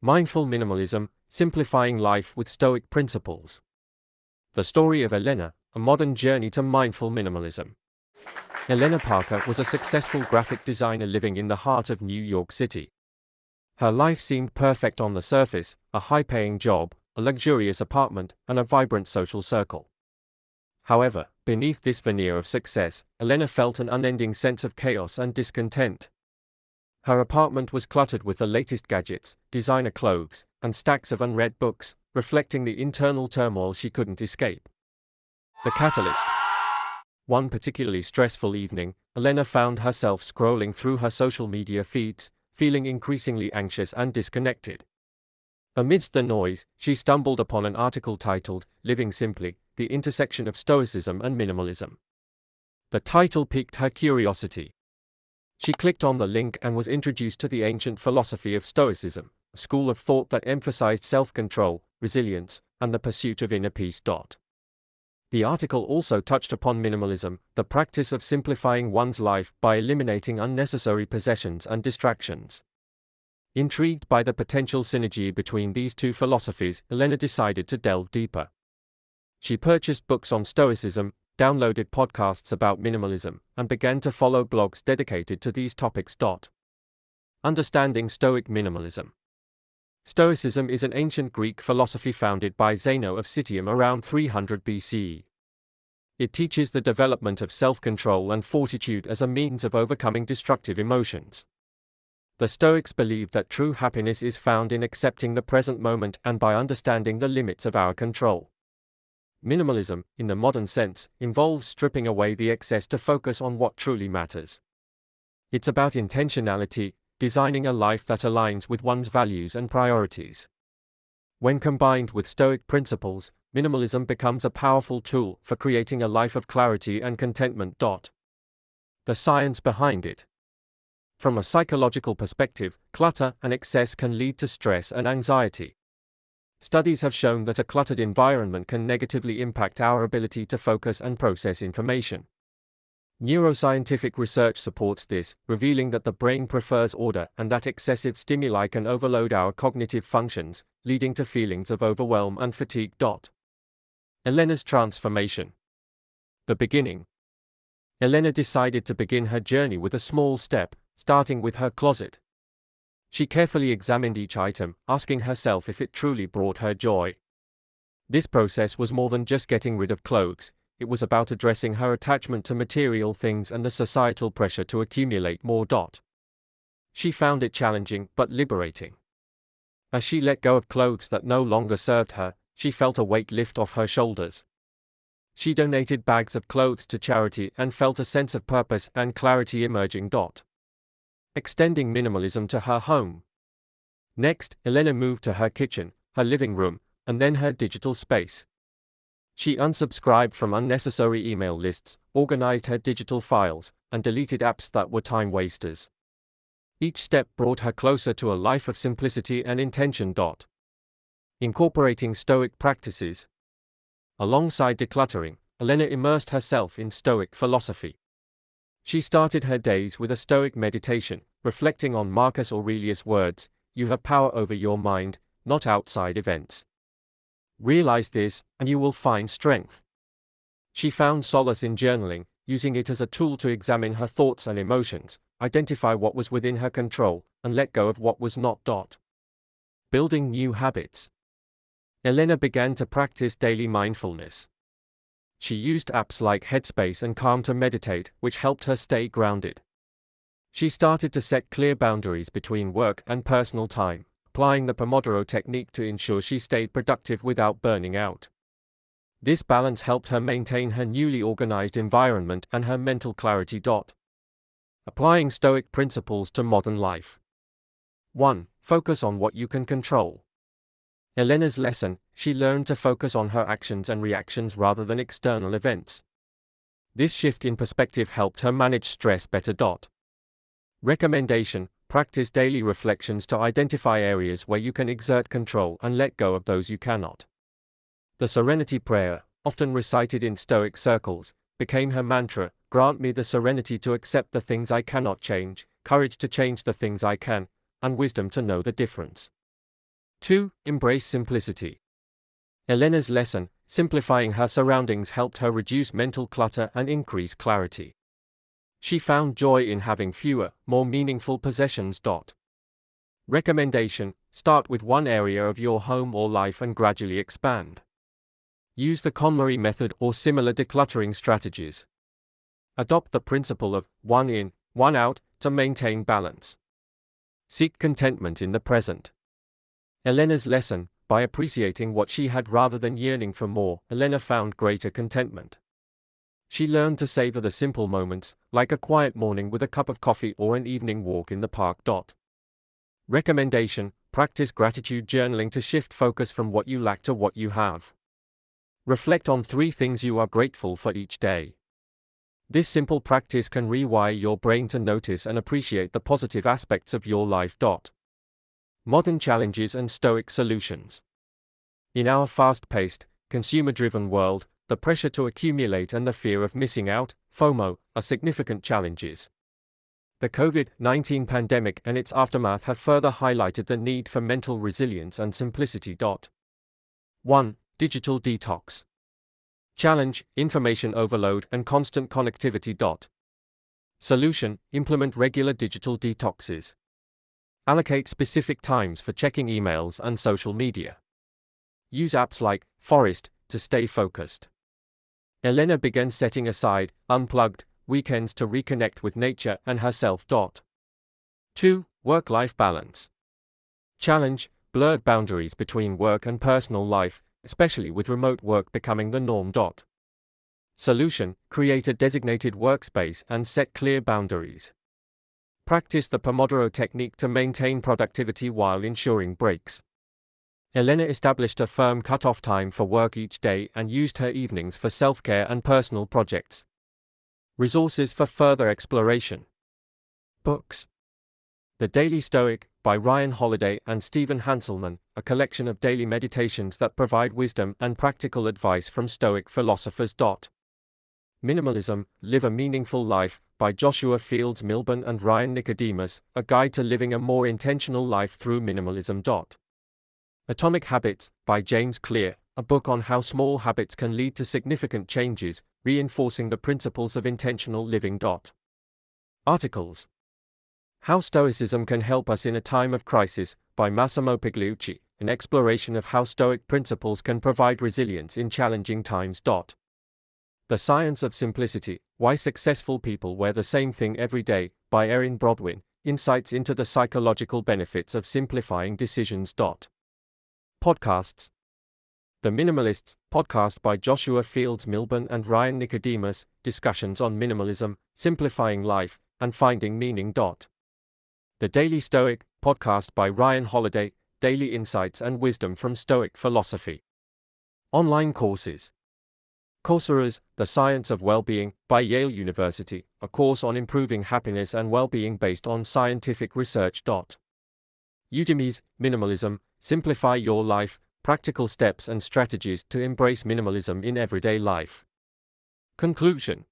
Mindful Minimalism, Simplifying Life with Stoic Principles. The story of Elena, a modern journey to mindful minimalism. Elena Parker was a successful graphic designer living in the heart of New York City. Her life seemed perfect on the surface: a high-paying job, a luxurious apartment, and a vibrant social circle. However, beneath this veneer of success, Elena felt an unending sense of chaos and discontent. Her apartment was cluttered with the latest gadgets, designer clothes, and stacks of unread books, reflecting the internal turmoil she couldn't escape. The catalyst. One particularly stressful evening, Elena found herself scrolling through her social media feeds, feeling increasingly anxious and disconnected. Amidst the noise, she stumbled upon an article titled, "Living Simply: The Intersection of Stoicism and Minimalism." The title piqued her curiosity. She clicked on the link and was introduced to the ancient philosophy of Stoicism, a school of thought that emphasized self-control, resilience, and the pursuit of inner peace. The article also touched upon minimalism, the practice of simplifying one's life by eliminating unnecessary possessions and distractions. Intrigued by the potential synergy between these two philosophies, Elena decided to delve deeper. She purchased books on Stoicism, downloaded podcasts about minimalism, and began to follow blogs dedicated to these topics. Understanding Stoic Minimalism. Stoicism is an ancient Greek philosophy founded by Zeno of Citium around 300 BCE. It teaches the development of self-control and fortitude as a means of overcoming destructive emotions. The Stoics believe that true happiness is found in accepting the present moment and by understanding the limits of our control. Minimalism, in the modern sense, involves stripping away the excess to focus on what truly matters. It's about intentionality, designing a life that aligns with one's values and priorities. When combined with Stoic principles, minimalism becomes a powerful tool for creating a life of clarity and contentment. The science behind it. From a psychological perspective, clutter and excess can lead to stress and anxiety. Studies have shown that a cluttered environment can negatively impact our ability to focus and process information. Neuroscientific research supports this, revealing that the brain prefers order and that excessive stimuli can overload our cognitive functions, leading to feelings of overwhelm and fatigue. Elena's transformation. The beginning. Elena decided to begin her journey with a small step, starting with her closet. She carefully examined each item, asking herself if it truly brought her joy. This process was more than just getting rid of clothes. It was about addressing her attachment to material things and the societal pressure to accumulate more. She found it challenging but liberating. As she let go of clothes that no longer served her, she felt a weight lift off her shoulders. She donated bags of clothes to charity and felt a sense of purpose and clarity emerging. Extending minimalism to her home. Next, Elena moved to her kitchen, her living room, and then her digital space. She unsubscribed from unnecessary email lists, organized her digital files, and deleted apps that were time wasters. Each step brought her closer to a life of simplicity and intention. Incorporating Stoic practices. Alongside decluttering, Elena immersed herself in Stoic philosophy. She started her days with a Stoic meditation, reflecting on Marcus Aurelius' words, "You have power over your mind, not outside events. Realize this, and you will find strength." She found solace in journaling, using it as a tool to examine her thoughts and emotions, identify what was within her control, and let go of what was not. Building new habits. Elena began to practice daily mindfulness. She used apps like Headspace and Calm to meditate, which helped her stay grounded. She started to set clear boundaries between work and personal time, applying the Pomodoro technique to ensure she stayed productive without burning out. This balance helped her maintain her newly organized environment and her mental clarity. Applying Stoic principles to modern life. 1. Focus on what you can control. Elena's lesson: she learned to focus on her actions and reactions rather than external events. This shift in perspective helped her manage stress better. Recommendation: practice daily reflections to identify areas where you can exert control and let go of those you cannot. The Serenity Prayer, often recited in Stoic circles, became her mantra: grant me the serenity to accept the things I cannot change, courage to change the things I can, and wisdom to know the difference. 2. Embrace simplicity. Elena's lesson, simplifying her surroundings, helped her reduce mental clutter and increase clarity. She found joy in having fewer, more meaningful possessions. Recommendation: start with one area of your home or life and gradually expand. Use the KonMari method or similar decluttering strategies. Adopt the principle of one in, one out to maintain balance. Seek contentment in the present. Elena's lesson: by appreciating what she had rather than yearning for more, Elena found greater contentment. She learned to savor the simple moments, like a quiet morning with a cup of coffee or an evening walk in the park. Recommendation: practice gratitude journaling to shift focus from what you lack to what you have. Reflect on 3 things you are grateful for each day. This simple practice can rewire your brain to notice and appreciate the positive aspects of your life. Modern challenges and Stoic solutions. In our fast-paced, consumer-driven world, the pressure to accumulate and the fear of missing out, FOMO, are significant challenges. The COVID-19 pandemic and its aftermath have further highlighted the need for mental resilience and simplicity. 1. Digital detox. Challenge: information overload and constant connectivity. Solution: implement regular digital detoxes. Allocate specific times for checking emails and social media. Use apps like Forest to stay focused. Elena began setting aside, unplugged, weekends to reconnect with nature and herself. 2. Work-life balance. Challenge: blurred boundaries between work and personal life, especially with remote work becoming the norm. Solution: create a designated workspace and set clear boundaries. Practice the Pomodoro technique to maintain productivity while ensuring breaks. Elena established a firm cut-off time for work each day and used her evenings for self-care and personal projects. Resources for further exploration. Books. The Daily Stoic, by Ryan Holiday and Stephen Hanselman, a collection of daily meditations that provide wisdom and practical advice from Stoic philosophers. Minimalism, Live a Meaningful Life, by Joshua Fields Milburn and Ryan Nicodemus, a guide to living a more intentional life through minimalism. Atomic Habits, by James Clear, a book on how small habits can lead to significant changes, reinforcing the principles of intentional living. Articles. How Stoicism Can Help Us in a Time of Crisis, by Massimo Pigliucci, an exploration of how Stoic principles can provide resilience in challenging times. The Science of Simplicity, Why Successful People Wear the Same Thing Every Day, by Erin Brodwin, insights into the psychological benefits of simplifying decisions. Podcasts. The Minimalists, podcast by Joshua Fields Milburn and Ryan Nicodemus, discussions on minimalism, simplifying life, and finding meaning. The Daily Stoic, podcast by Ryan Holiday, daily insights and wisdom from Stoic philosophy. Online courses. Coursera's The Science of Well-Being, by Yale University, a course on improving happiness and well-being based on scientific research. Udemy's Minimalism, Simplify Your Life, Practical Steps and Strategies to Embrace Minimalism in Everyday Life. Conclusion.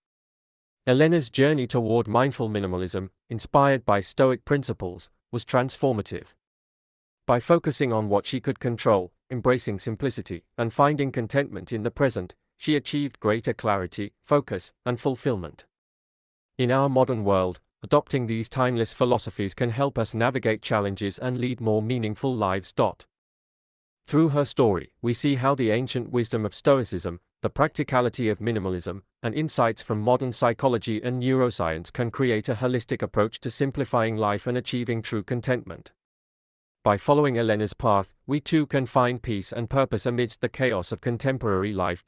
Elena's journey toward mindful minimalism, inspired by Stoic principles, was transformative. By focusing on what she could control, embracing simplicity, and finding contentment in the present, she achieved greater clarity, focus, and fulfillment. In our modern world, adopting these timeless philosophies can help us navigate challenges and lead more meaningful lives. Through her story, we see how the ancient wisdom of Stoicism, the practicality of minimalism, and insights from modern psychology and neuroscience can create a holistic approach to simplifying life and achieving true contentment. By following Elena's path, we too can find peace and purpose amidst the chaos of contemporary life.